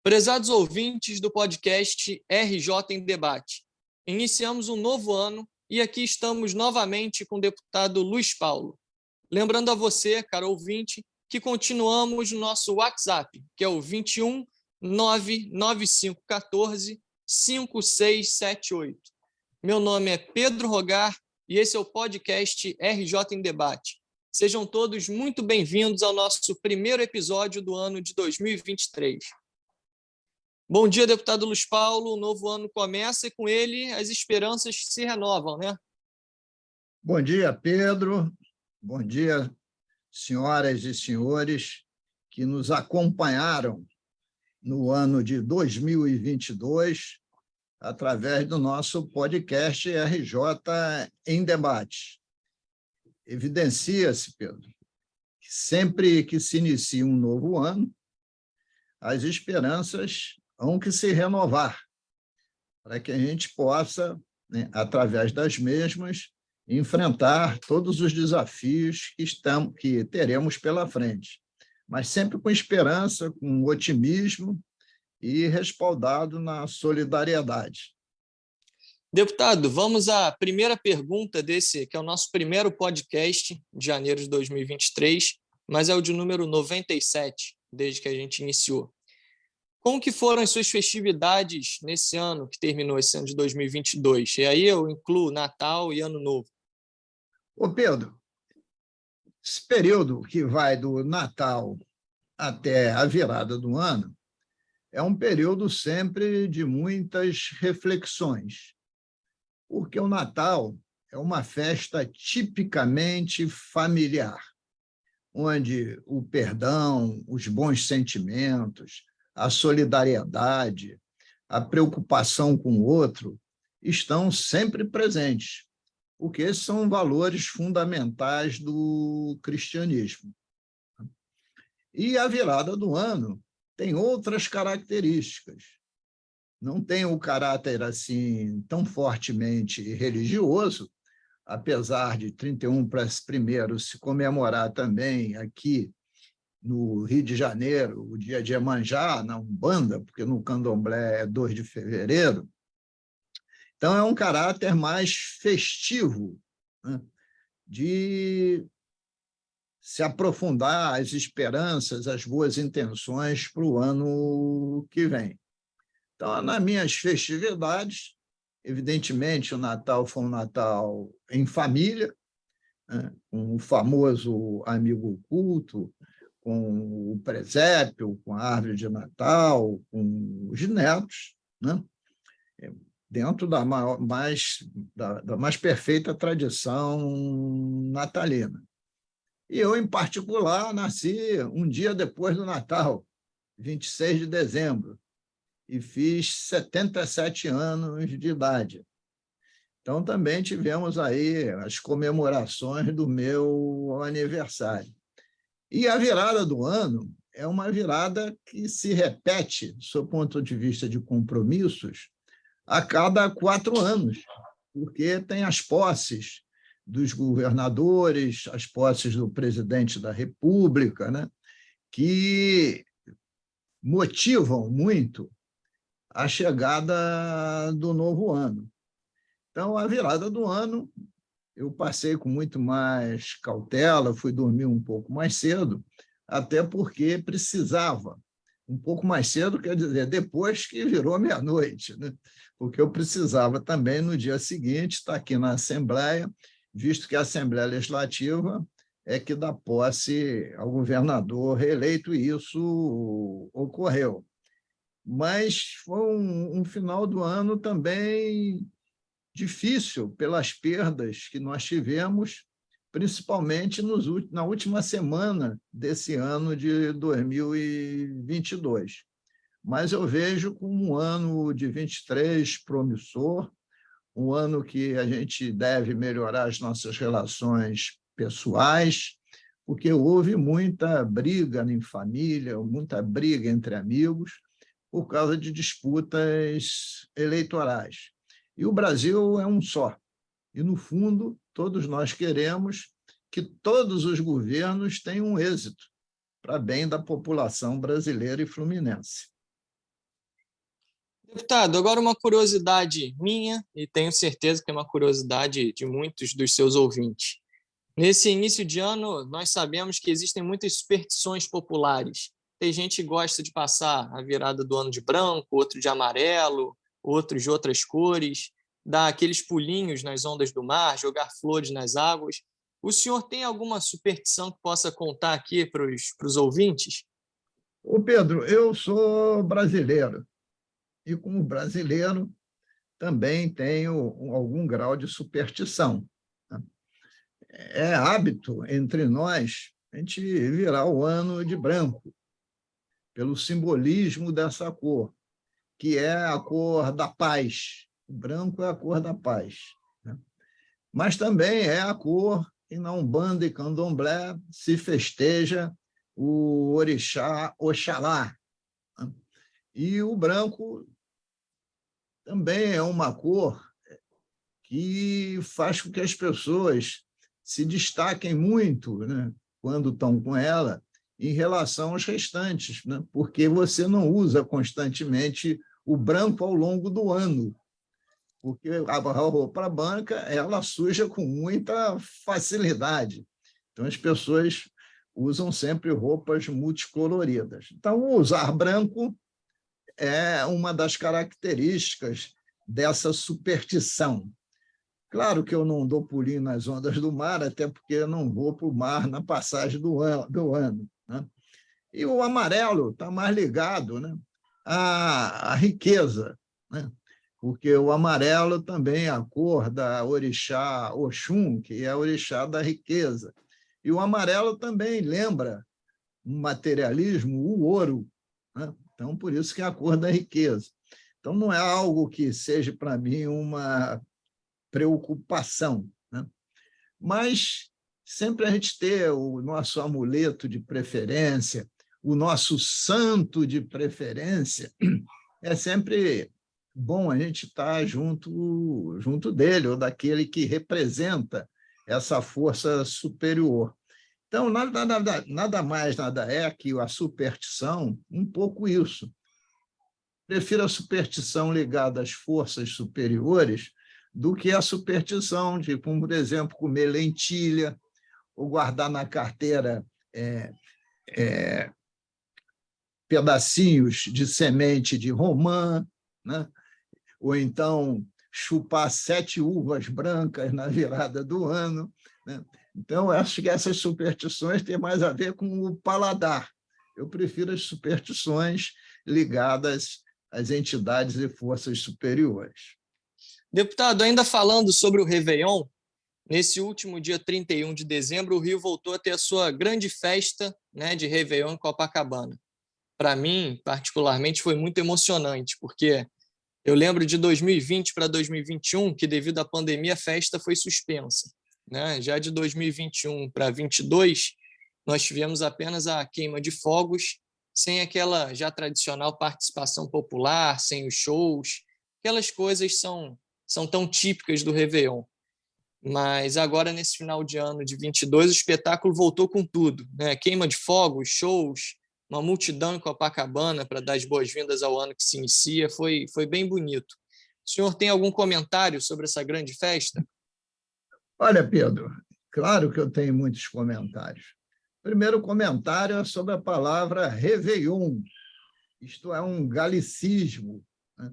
Prezados ouvintes do podcast RJ em Debate, iniciamos um novo ano e aqui estamos novamente com o deputado Luiz Paulo. Lembrando a você, caro ouvinte, que continuamos no nosso WhatsApp, que é o 21 99514 5678. Meu nome é Pedro Rogar e esse é o podcast RJ em Debate. Sejam todos muito bem-vindos ao nosso primeiro episódio do ano de 2023. Bom dia, deputado Luiz Paulo. O novo ano começa e com ele as esperanças se renovam, né? Bom dia, Pedro. Bom dia, senhoras e senhores que nos acompanharam no ano de 2022 através do nosso podcast RJ em Debate. Evidencia-se, Pedro, que sempre que se inicia um novo ano, as esperanças hão que se renovar, para que a gente possa, através das mesmas, enfrentar todos os desafios que teremos pela frente, mas sempre com esperança, com otimismo e respaldado na solidariedade. Deputado, vamos à primeira pergunta desse, que é o nosso primeiro podcast de janeiro de 2023, mas é o de número 97, desde que a gente iniciou. Como que foram as suas festividades nesse ano, que terminou esse ano de 2022? E aí eu incluo Natal e Ano Novo. Ô Pedro, esse período que vai do Natal até a virada do ano é um período sempre de muitas reflexões, porque o Natal é uma festa tipicamente familiar, onde o perdão, os bons sentimentos, a solidariedade, a preocupação com o outro estão sempre presentes, porque esses são valores fundamentais do cristianismo. E a virada do ano tem outras características. Não tem o caráter assim tão fortemente religioso, apesar de 31 para 1º se comemorar também aqui no Rio de Janeiro, o dia de Iemanjá, na Umbanda, porque no Candomblé é 2 de fevereiro. Então, é um caráter mais festivo, né, de se aprofundar as esperanças, as boas intenções para o ano que vem. Então, nas minhas festividades, evidentemente, o Natal foi um Natal em família, né, com o famoso amigo oculto, com o presépio, com a árvore de Natal, com os netos, né, dentro da mais perfeita tradição natalina. E eu, em particular, nasci um dia depois do Natal, 26 de dezembro, e fiz 77 anos de idade. Então, também tivemos aí as comemorações do meu aniversário. E a virada do ano é uma virada que se repete, do seu ponto de vista de compromissos, a cada 4 anos, porque tem as posses dos governadores, as posses do presidente da República, né, que motivam muito a chegada do novo ano. Então, a virada do ano, eu passei com muito mais cautela, fui dormir um pouco mais cedo, até porque precisava. Um pouco mais cedo, quer dizer, depois que virou meia-noite, né? Porque eu precisava também, no dia seguinte, estar aqui na Assembleia, visto que a Assembleia Legislativa é que dá posse ao governador reeleito, e isso ocorreu. Mas foi um final do ano também difícil pelas perdas que nós tivemos, principalmente na última semana desse ano de 2022. Mas eu vejo como um ano de 23 promissor, um ano que a gente deve melhorar as nossas relações pessoais, porque houve muita briga em família, muita briga entre amigos, por causa de disputas eleitorais. E o Brasil é um só. E, no fundo, todos nós queremos que todos os governos tenham êxito para bem da população brasileira e fluminense. Deputado, agora uma curiosidade minha, e tenho certeza que é uma curiosidade de muitos dos seus ouvintes. Nesse início de ano, nós sabemos que existem muitas superstições populares. Tem gente que gosta de passar a virada do ano de branco, outro de amarelo, outros de outras cores, dar aqueles pulinhos nas ondas do mar, jogar flores nas águas. O senhor tem alguma superstição que possa contar aqui para os ouvintes? Ô Pedro, eu sou brasileiro e, como brasileiro, também tenho algum grau de superstição, né? É hábito entre nós a gente virar o ano de branco, pelo simbolismo dessa cor, que é a cor da paz. O branco é a cor da paz, né? Mas também é a cor que na Umbanda e Candomblé se festeja o orixá Oxalá, né? E o branco também é uma cor que faz com que as pessoas se destaquem muito, né, quando estão com ela, em relação aos restantes, né, porque você não usa constantemente o branco ao longo do ano, porque a roupa branca ela suja com muita facilidade. Então, as pessoas usam sempre roupas multicoloridas. Então, usar branco é uma das características dessa superstição. Claro que eu não dou pulinho nas ondas do mar, até porque eu não vou para o mar na passagem do ano, né? E o amarelo está mais ligado, né, à riqueza, né? Porque o amarelo também é a cor da orixá Oxum, que é a orixá da riqueza. E o amarelo também lembra o materialismo, o ouro, né? Então, por isso que é a cor da riqueza. Então, não é algo que seja, para mim, uma preocupação, né? Mas sempre a gente ter o nosso amuleto de preferência, o nosso santo de preferência, é sempre bom a gente estar junto dele, ou daquele que representa essa força superior. Então, nada mais, nada é que a superstição, um pouco isso. Prefiro a superstição ligada às forças superiores do que a superstição de, como, por exemplo, comer lentilha ou guardar na carteira é, é, pedacinhos de semente de romã, né? Ou então chupar 7 uvas brancas na virada do ano, né? Então, acho que essas superstições têm mais a ver com o paladar. Eu prefiro as superstições ligadas às entidades e forças superiores. Deputado, ainda falando sobre o Réveillon, nesse último dia 31 de dezembro, o Rio voltou a ter a sua grande festa, né, de Réveillon em Copacabana. Para mim, particularmente, foi muito emocionante, porque eu lembro de 2020 para 2021, que devido à pandemia a festa foi suspensa, né? Já de 2021 para 2022, nós tivemos apenas a queima de fogos, sem aquela já tradicional participação popular, sem os shows, aquelas coisas são tão típicas do Réveillon. Mas agora, nesse final de ano de 22, o espetáculo voltou com tudo, né? Queima de fogos, shows, uma multidão em Copacabana para dar as boas-vindas ao ano que se inicia. Foi bem bonito. O senhor tem algum comentário sobre essa grande festa? Olha, Pedro, claro que eu tenho muitos comentários. Primeiro comentário é sobre a palavra Réveillon. Isto é um galicismo, né?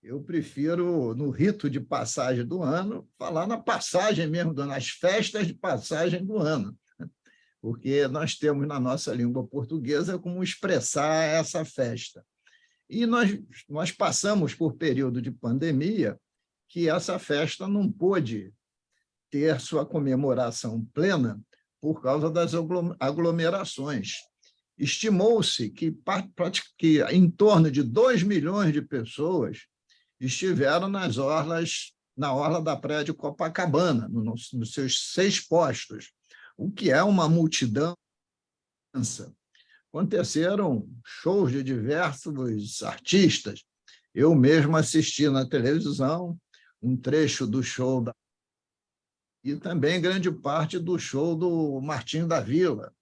Eu prefiro, no rito de passagem do ano, falar na passagem mesmo, nas festas de passagem do ano, né? Porque nós temos na nossa língua portuguesa como expressar essa festa. E nós passamos por período de pandemia que essa festa não pôde ter sua comemoração plena por causa das aglomerações. Estimou-se que em torno de 2 milhões de pessoas estiveram na orla da praia de Copacabana, nos seus 6 postos, o que é uma multidão imensa. Aconteceram shows de diversos artistas. Eu mesmo assisti na televisão um trecho do show e também grande parte do show do Martinho da Vila,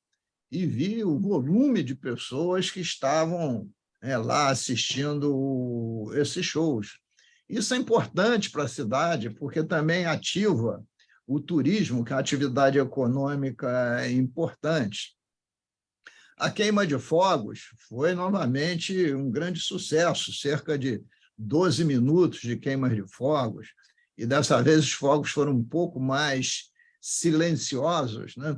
e vi o volume de pessoas que estavam lá assistindo esses shows. Isso é importante para a cidade, porque também ativa o turismo, que é uma atividade econômica importante. A queima de fogos foi novamente um grande sucesso, cerca de 12 minutos de queima de fogos, e dessa vez os fogos foram um pouco mais silenciosos, né?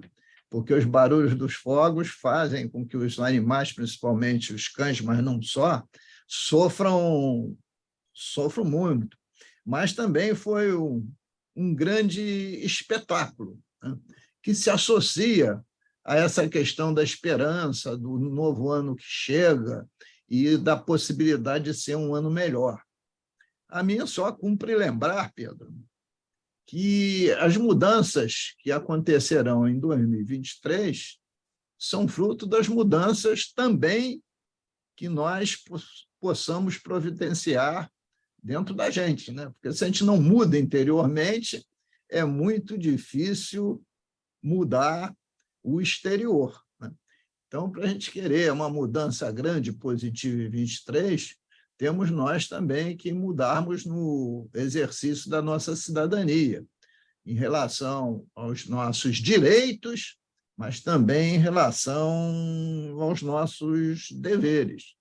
Porque os barulhos dos fogos fazem com que os animais, principalmente os cães, mas não só, sofram muito. Mas também foi um grande espetáculo, né? Que se associa a essa questão da esperança, do novo ano que chega e da possibilidade de ser um ano melhor. A mim só cumpre lembrar, Pedro, que as mudanças que acontecerão em 2023 são fruto das mudanças também que nós possamos providenciar dentro da gente, né? Porque se a gente não muda interiormente, é muito difícil mudar o exterior, né? Então, para a gente querer uma mudança grande, positiva em 23, temos nós também que mudarmos no exercício da nossa cidadania, em relação aos nossos direitos, mas também em relação aos nossos deveres.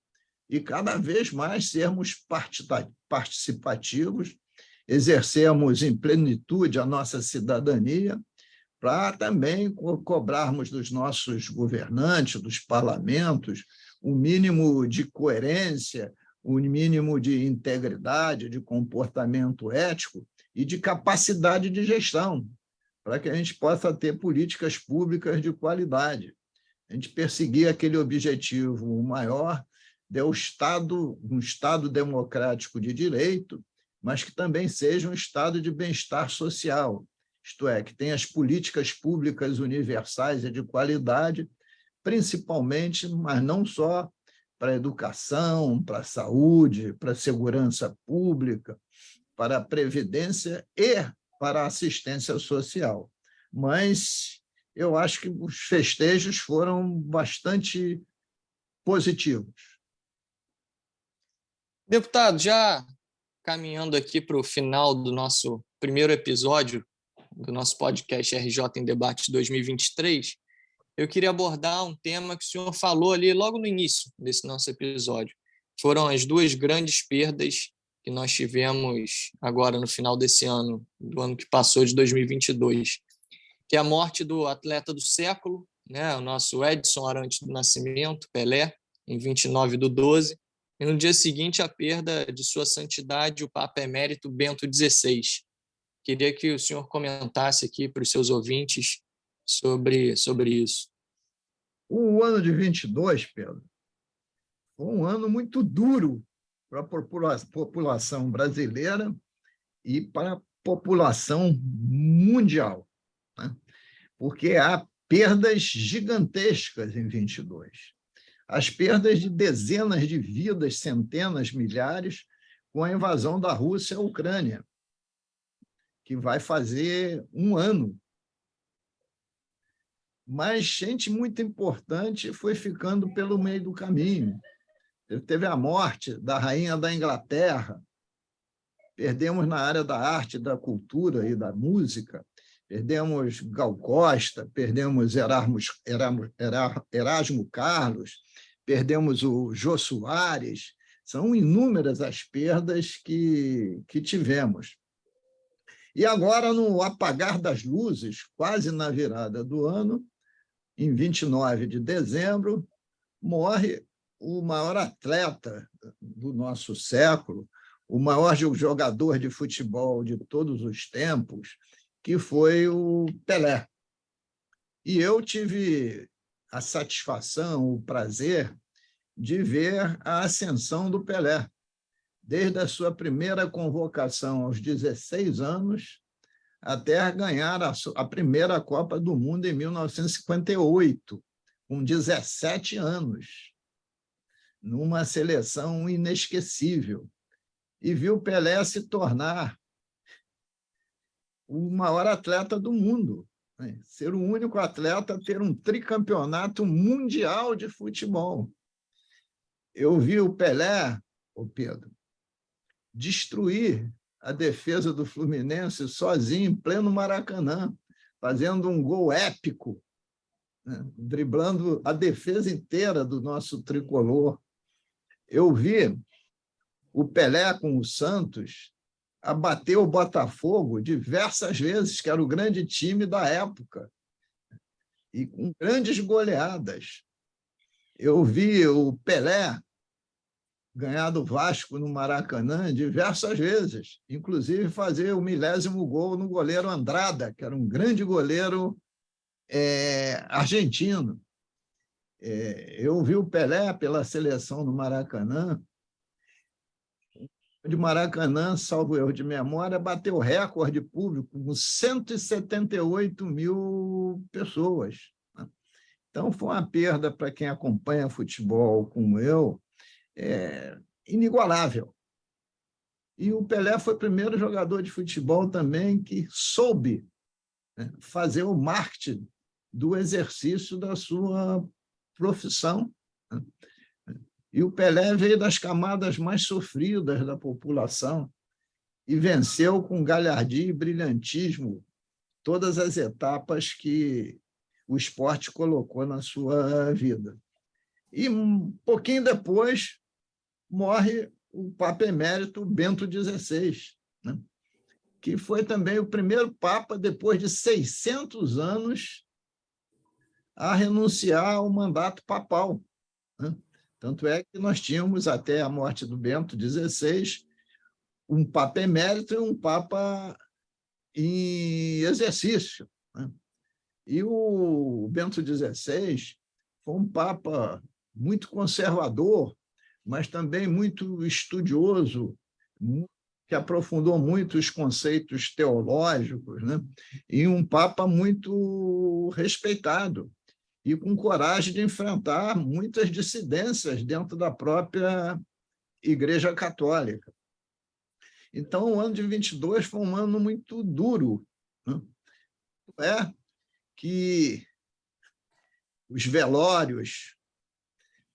E cada vez mais sermos participativos, exercermos em plenitude a nossa cidadania, para também cobrarmos dos nossos governantes, dos parlamentos, o mínimo de coerência, o mínimo de integridade, de comportamento ético e de capacidade de gestão, para que a gente possa ter políticas públicas de qualidade. A gente perseguir aquele objetivo maior de um Estado democrático de direito, mas que também seja um Estado de bem-estar social, isto é, que tenha as políticas públicas universais e de qualidade, principalmente, mas não só para a educação, para a saúde, para a segurança pública, para a previdência e para a assistência social. Mas eu acho que os festejos foram bastante positivos. Deputado, já caminhando aqui para o final do nosso primeiro episódio do nosso podcast RJ em Debate 2023, eu queria abordar um tema que o senhor falou ali logo no início desse nosso episódio. Foram as duas grandes perdas que nós tivemos agora no final desse ano, do ano que passou, de 2022, que é a morte do atleta do século, né, o nosso Edson Arantes do Nascimento, Pelé, em 29/12, e no dia seguinte a perda de sua santidade, o Papa Emérito Bento XVI. Queria que o senhor comentasse aqui para os seus ouvintes sobre isso. O ano de 22, Pedro, foi um ano muito duro para a população brasileira e para a população mundial, né? Porque há perdas gigantescas em 22. As perdas de dezenas de vidas, centenas, milhares, com a invasão da Rússia à Ucrânia, que vai fazer um ano. Mas gente muito importante foi ficando pelo meio do caminho. Teve a morte da rainha da Inglaterra, perdemos na área da arte, da cultura e da música, perdemos Gal Costa, perdemos Erasmo Carlos, perdemos o Jô Soares. São inúmeras as perdas que tivemos. E agora, no apagar das luzes, quase na virada do ano, em 29 de dezembro, morre o maior atleta do nosso século, o maior jogador de futebol de todos os tempos, que foi o Pelé. E eu tive a satisfação, o prazer de ver a ascensão do Pelé, desde a sua primeira convocação aos 16 anos até ganhar a primeira Copa do Mundo em 1958, com 17 anos, numa seleção inesquecível. E viu Pelé se tornar o maior atleta do mundo, né? Ser o único atleta a ter um tricampeonato mundial de futebol. Eu vi o Pelé, o Pedro, destruir a defesa do Fluminense sozinho, em pleno Maracanã, fazendo um gol épico, né? Driblando a defesa inteira do nosso tricolor. Eu vi o Pelé com o Santos abater o Botafogo diversas vezes, que era o grande time da época, e com grandes goleadas. Eu vi o Pelé ganhar do Vasco no Maracanã diversas vezes, inclusive fazer o 10º gol no goleiro Andrada, que era um grande goleiro argentino. Eu vi o Pelé pela seleção no Maracanã. De Maracanã, salvo erro de memória, bateu recorde público com 178 mil pessoas. Então, foi uma perda para quem acompanha futebol como eu, inigualável. E o Pelé foi o primeiro jogador de futebol também que soube, né, fazer o marketing do exercício da sua profissão. E o Pelé veio das camadas mais sofridas da população e venceu com galhardia e brilhantismo todas as etapas que o esporte colocou na sua vida. E um pouquinho depois morre o Papa Emérito Bento XVI, né? Que foi também o primeiro Papa, depois de 600 anos, a renunciar ao mandato papal, né? Tanto é que nós tínhamos, até a morte do Bento XVI, um Papa Emérito e um Papa em exercício, né? E o Bento XVI foi um Papa muito conservador, mas também muito estudioso, que aprofundou muito os conceitos teológicos, né? E um Papa muito respeitado e com coragem de enfrentar muitas dissidências dentro da própria Igreja Católica. Então, o ano de 22 foi um ano muito duro, né? Que os velórios,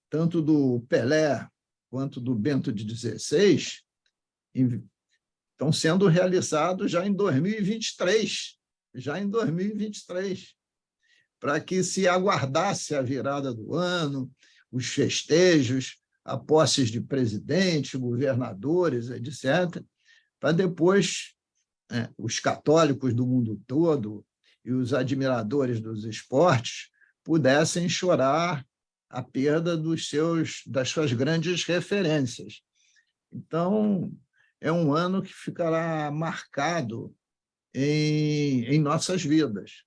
tanto do Pelé quanto do Bento XVI, estão sendo realizados já em 2023, para que se aguardasse a virada do ano, os festejos, a posses de presidente, governadores, etc., para depois os católicos do mundo todo e os admiradores dos esportes pudessem chorar a perda das suas grandes referências. Então, é um ano que ficará marcado em nossas vidas.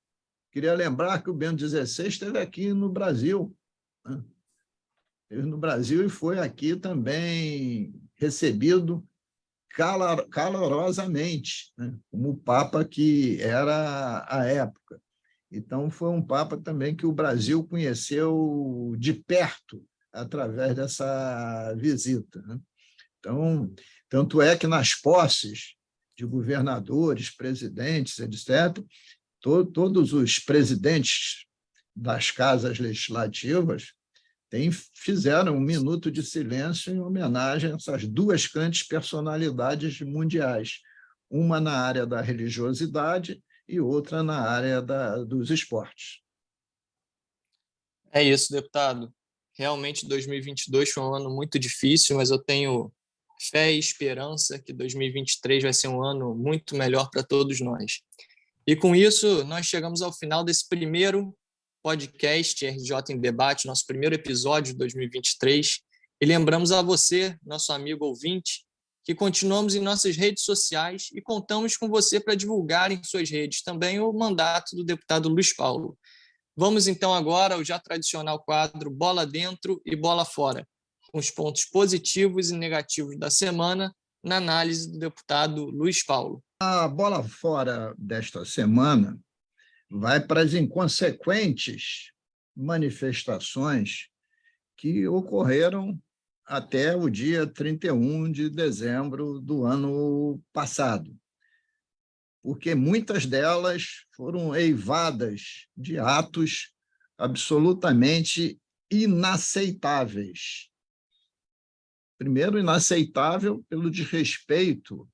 Queria lembrar que o Bento XVI esteve aqui no Brasil, né? Esteve no Brasil e foi aqui também recebido calorosamente, né, como o Papa que era à época. Então, foi um Papa também que o Brasil conheceu de perto através dessa visita, né? Então, tanto é que nas posses de governadores, presidentes, etc., todos os presidentes das casas legislativas fizeram um minuto de silêncio em homenagem a essas duas grandes personalidades mundiais, uma na área da religiosidade e outra na área dos esportes. É isso, deputado. Realmente 2022 foi um ano muito difícil, mas eu tenho fé e esperança que 2023 vai ser um ano muito melhor para todos nós. E com isso, nós chegamos ao final desse primeiro podcast RJ em Debate, nosso primeiro episódio de 2023. E lembramos a você, nosso amigo ouvinte, que continuamos em nossas redes sociais e contamos com você para divulgar em suas redes também o mandato do deputado Luiz Paulo. Vamos então agora ao já tradicional quadro Bola Dentro e Bola Fora, com os pontos positivos e negativos da semana na análise do deputado Luiz Paulo. A bola fora desta semana vai para as inconsequentes manifestações que ocorreram até o dia 31 de dezembro do ano passado, porque muitas delas foram eivadas de atos absolutamente inaceitáveis. Primeiro, inaceitável pelo desrespeito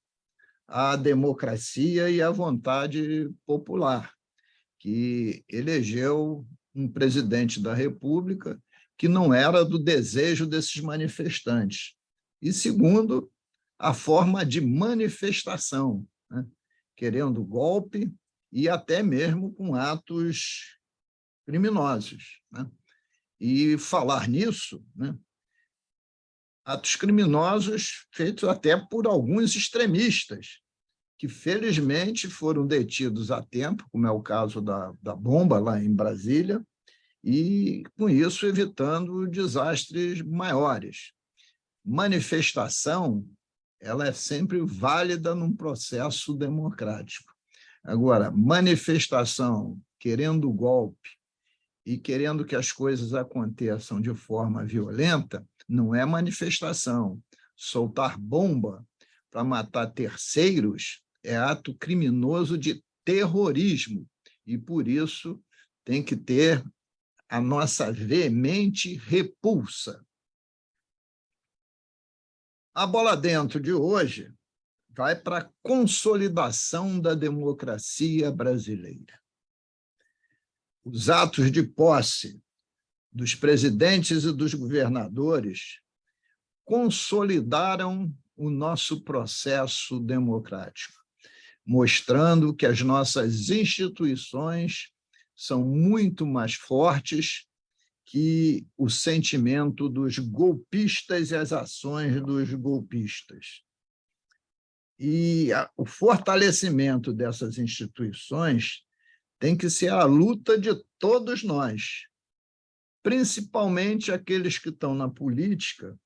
à democracia e à vontade popular, que elegeu um presidente da República que não era do desejo desses manifestantes. E, segundo, a forma de manifestação, né? Querendo golpe e até mesmo com atos criminosos, né? E falar nisso, né? Atos criminosos feitos até por alguns extremistas, que felizmente foram detidos a tempo, como é o caso da bomba lá em Brasília, e, com isso, evitando desastres maiores. Manifestação, ela é sempre válida num processo democrático. Agora, manifestação querendo golpe e querendo que as coisas aconteçam de forma violenta, não é manifestação. Soltar bomba para matar terceiros é ato criminoso de terrorismo, e, por isso, tem que ter a nossa veemente repulsa. A bola dentro de hoje vai para a consolidação da democracia brasileira. Os atos de posse dos presidentes e dos governadores consolidaram o nosso processo democrático, mostrando que as nossas instituições são muito mais fortes que o sentimento dos golpistas e as ações dos golpistas. E o fortalecimento dessas instituições tem que ser a luta de todos nós, principalmente aqueles que estão na política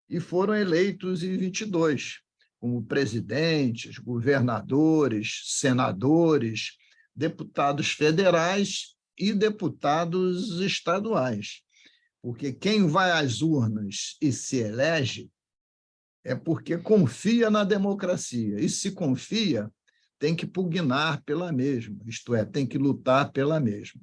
e foram eleitos em 22, como presidentes, governadores, senadores, deputados federais e deputados estaduais. Porque quem vai às urnas e se elege é porque confia na democracia. E, se confia, tem que pugnar pela mesma, isto é, tem que lutar pela mesma.